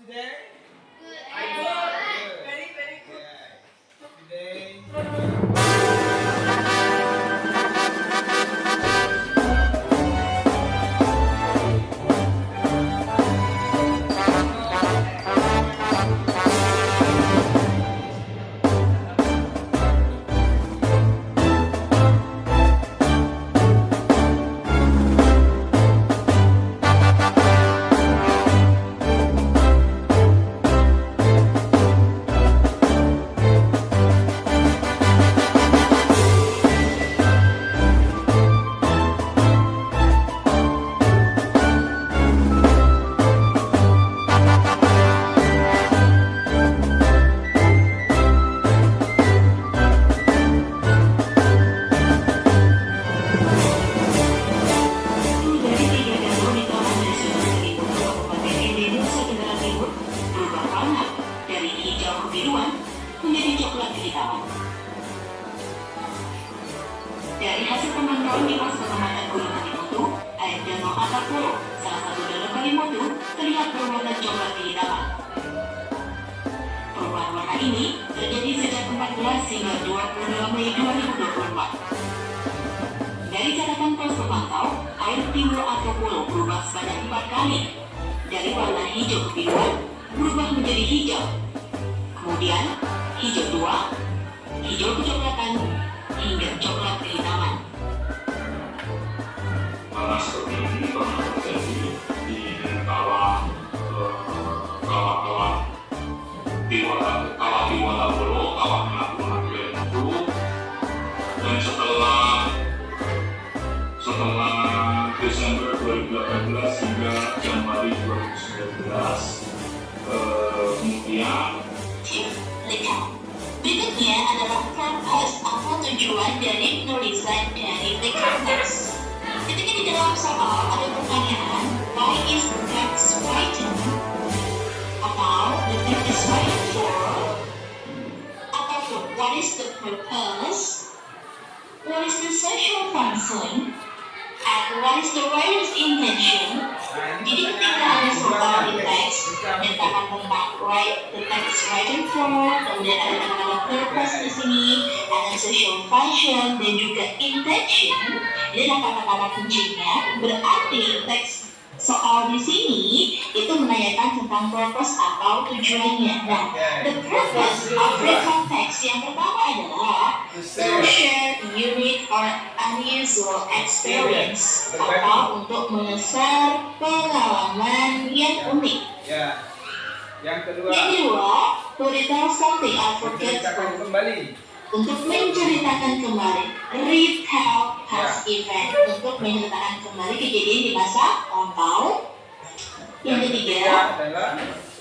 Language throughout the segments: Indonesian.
today? I Good. Very, very good. Today. Dari 3 tahun di Kabupaten Timur, Kabupaten Indonesia Tenggara Timur berubah warna dari hijau kebiruan menjadi coklat kehitaman. Dari hasil pemantauan di pos pengamatan Gunung Halimutu, air danau Atapuro, salah satu danau Kalimutu, terlihat berwarna coklat kehitaman. Perubahan warna ini terjadi sejak 14 hingga 22 Mei 2024. Dari catatan pos pemantau, air timbul Atapuro berubah sebanyak 4 kali. Dari warna hijau kebiruan berubah menjadi hijau, kemudian hijau tua, hijau kecoklatan, hingga coklat kehitaman. Karena seperti ini pernah terjadi di kawah di Watapuro, kawah Natuna itu, dan setelah Desember 2018 hingga Januari 2019, kemudian Berikutnya adalah purpose atau tujuan dari penulisan dari the context. Ketika di dalam soal ada pertanyaan, why is the text written? Atau the text is written for? Ataupun what is the purpose? What is the social function? And what is the writer's intention? Jadi ketika ada soal di teks, nyatakan tentang the text written for, kemudian ada kata purpose di sini, ada social function dan juga intention. Ini adalah kata-kata kuncinya. Berarti teks soal di sini itu menanyakan tentang purpose atau tujuannya. Nah, the purpose of written text yang pertama adalah to share unique or unusual experience atau untuk mengeser pengalaman yang unik. Ya. Yang kedua. Yang kedua, to retell something unforgettable. Kembali. Untuk menceritakan kembali, retell past event, untuk menceritakan kembali kejadian di masa lampau. Yang ketiga,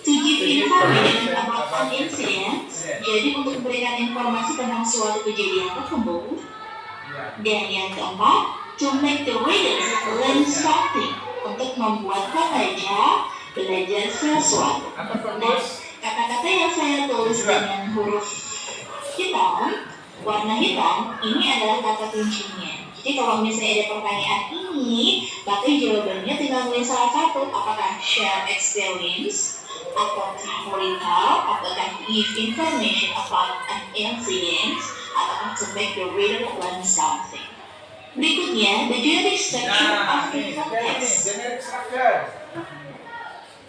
to give information about an incident, jadi untuk memberikan informasi tentang suatu kejadian tersebut. Dan yang keempat, to make the readers learn something, untuk membuat pembaca belajar sesuatu. Nah, kata-kata yang saya tulis dengan huruf hitam, warna hitam, ini adalah kata kuncinya. Jadi kalau misalnya ada pertanyaan ini, maka jawabannya tinggal tulis salah satu. Apakah share experience, apakah retell, apakah give information about an incident, atau to make the reader learn something. Berikutnya, the generic structure of the context. Generic structure.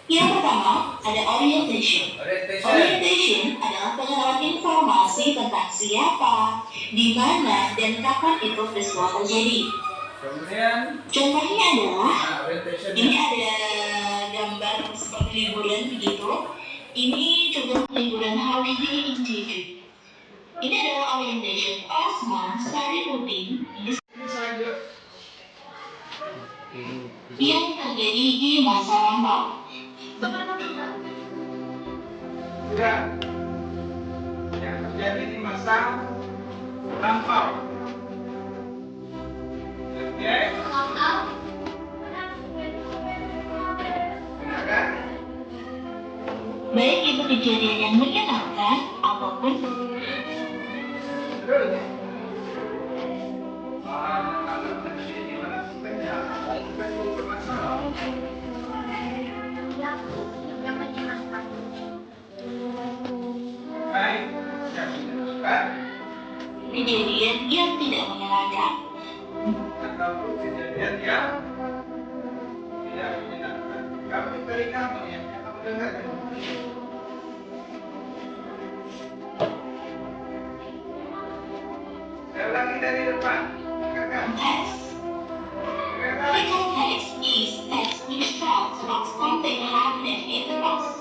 Yang pertama, ada orientation. Orientation adalah pengetahuan informasi tentang siapa, di mana, dan kapan itu peristiwa terjadi. Kemudian, contohnya adalah, ini orientation. ada gambar seperti liburan begitu. Ini contoh liburan holiday in Jeju. Ini adalah orientation Osman study routine yang terjadi di masa lampau. Tidak. Yang terjadi di masa lampau. Oke. Benar kan? Baik itu kejadian yang menyenangkan ataupun Betul. Kalau terjadi pada sistemnya, bukan bermasalah. Yang menyenangkan. ada. Atau kejadian yang tidak menyenangkan. Kamu dari kamu ya, kamu dengar ya. Saya ulangi dari depan. Kakak. Text. Kakak. Second text is text which talks about something happening in the past.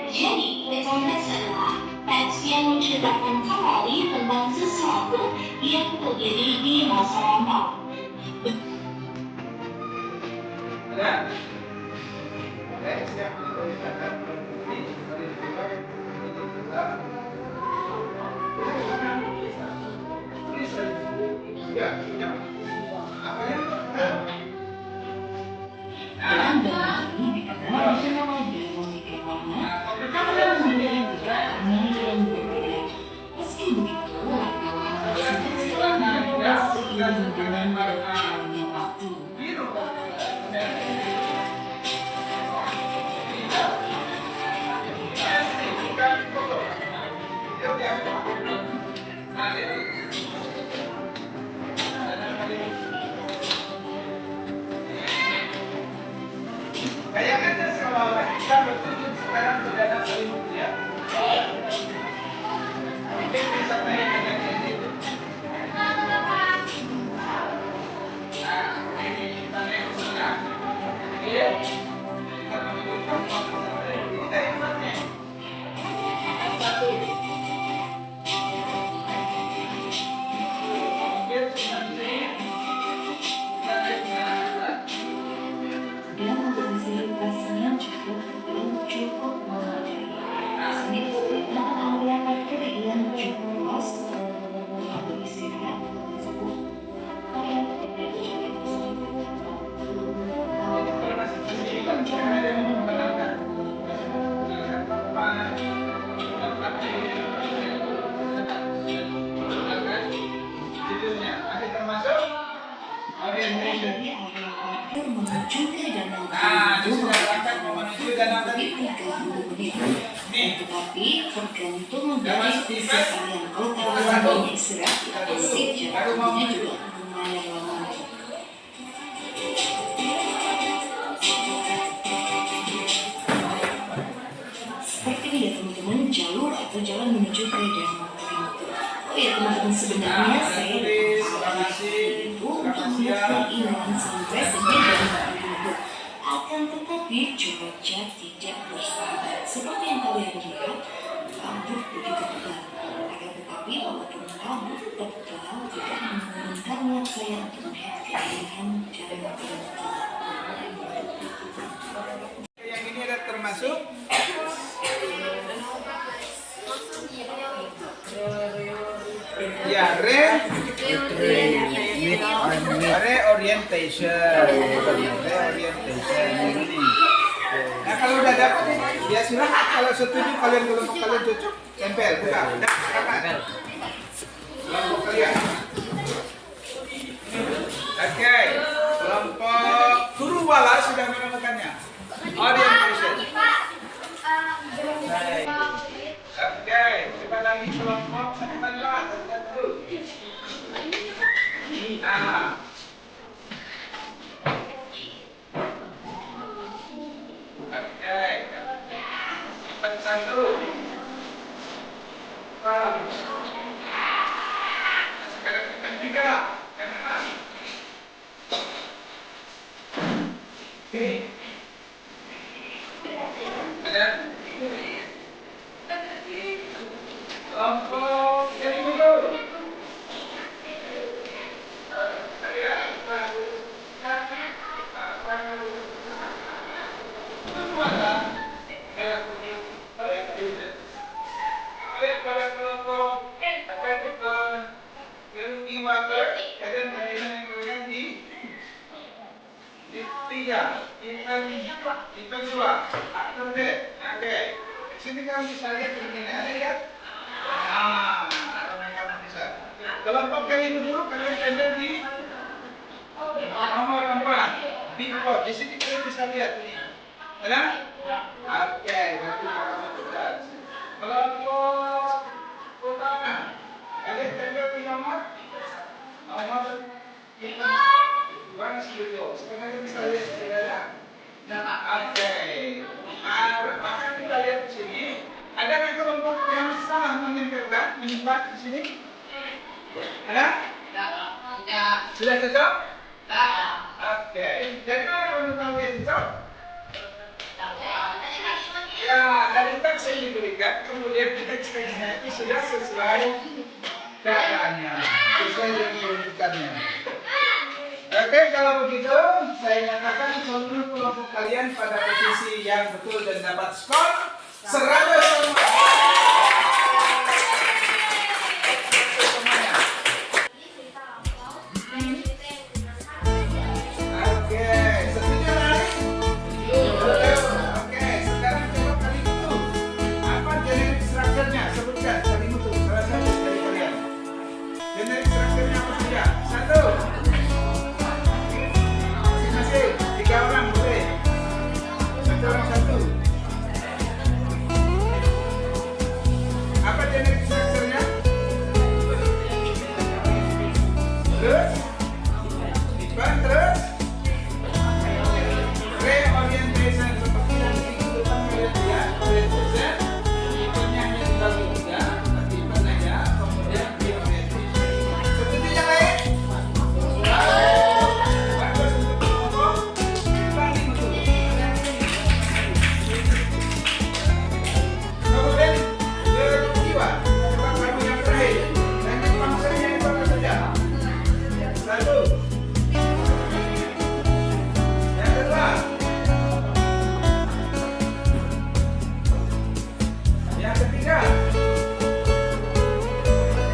Jadi, example adalah teks yang menceritakan kembali tentang sesuatu yang terjadi di masa lampau. Ada. Teks yang menceritakan ini peristiwa yang terjadi di masa ya, ya. Apa yang benar? Anda ini adalah semua dia memiliki warna, tetapi memiliki juga warna yang berbeda. Meski begitu, warna-warna tersebut selalu berubah seiring dengan berjalannya waktu. Biru. Bukan foto. Dia diambil pakai. Nah, ini. Kayaknya seolah-olah kita bertujuan sekarang sudah ada selimut ya. Mungkin bisa naik dengan ini. Nah, ini kita naik ke sana. Oke. Kita menunjukkan ini dari mana? Satu. Mungkin nanti kita naik ke atas. Dan fasilitas yang cukup dan cukup memadai. Seni listrik dan area parkir yang cukup luas untuk istirahat tersebut. Area parkir juga disediakan waktu dari area parkir menuju ke danau tetapi tergantung dari sisi kalian. Kalau kalian punya istirahat asik, jatuhnya juga lumayan lama. Seperti ini ya teman-teman, jalur atau jalan menuju ke danau Pintu. Oh ya teman-teman, sebenarnya saya itu untuk melihat keindahan sunrise di danau Pintu. Akan tetapi cuaca tidak bersahabat. Seperti yang kalian lihat, kabut begitu tebal. Akan tetapi walaupun kabut tebal tidak menurunkan niat saya untuk melihat keindahan danau Pintu. Yang ini ada termasuk ya reorientation ini. Nah kalau udah dapat ya silahkan, kalau setuju kalian, kalau kalian cocok tempel buka udah silakan. Kelompok kalian. Oke, kelompok Turuwala sudah menemukannya. Orientation. Baik. Oke, coba lagi kelompok 18. Satu. Ah. Oke. 41. Sekarang ketiga. Oke. Ada kelompok yang dulu. Sini kamu bisa lihat begini, ada lihat? Nah, kamu bisa. Kelompok yang dulu kalian ada di nomor 4 di sini kalian bisa lihat ini. Ada? Oke, berarti kamu bisa. Kelompok utama kalian tanda di nomor One studio. Sekarang kita lihat saudara. Oke. Akan kita lihat di sini. Ada nggak kelompok yang salah menempelkan, menyimpan di sini? Ada? Sudah cocok? Oke. Jadi mana kalau kamu yang cocok? Ya, dari teks yang diberikan, kemudian teks-teksnya itu sudah sesuai keadaannya, sesuai dengan peruntukannya. Oke, kalau begitu, saya nyatakan seluruh kelompok kalian pada posisi yang betul dan dapat skor 100 semua. Oke, setuju lagi? Oke, sekarang coba kali itu. Apa generic structure-nya? Sebutkan kali itu salah satu dari kalian. Generic structure-nya apa saja? Satu. Masing-masing 3 orang boleh. 1 orang 1. Apa generic structure-nya? Terus? Ipan terus? Reorientation seperti yang ditunjukkan oleh dia, orientation. Ipannya hanya dibagi 3, tapi ipan aja, kemudian reorientation. Setuju yang lain? Bagus untuk kelompok. Bagi betul. Kemudian kedua, coba kamu yang terakhir. Nanti pangsanya itu apa saja? 1. Yang kedua. Yang ketiga.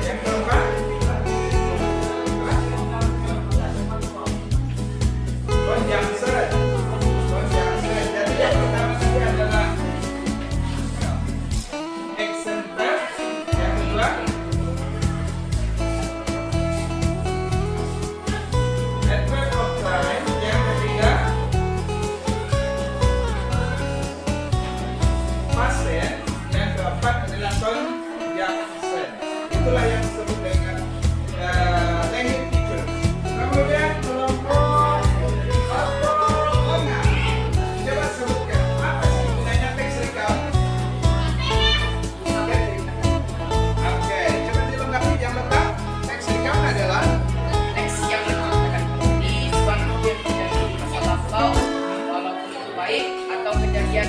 Yang keempat. Conjunction. Conjunction. Jadi yang pertama tadi adalah action verb. Yang kedua adverb of time. Yang ketiga past tense. Yang keempat adalah conjunction. Itulah yang disebut dengan language feature. Kemudian kelompok omongan. Coba sebutkan apa sih gunanya teks recount? Oke, coba dilengkapi yang lengkap. Teks recount adalah Teks yang menceritakan seperti suatu yang terjadi di masa lampau, walaupun itu baik atau kejadian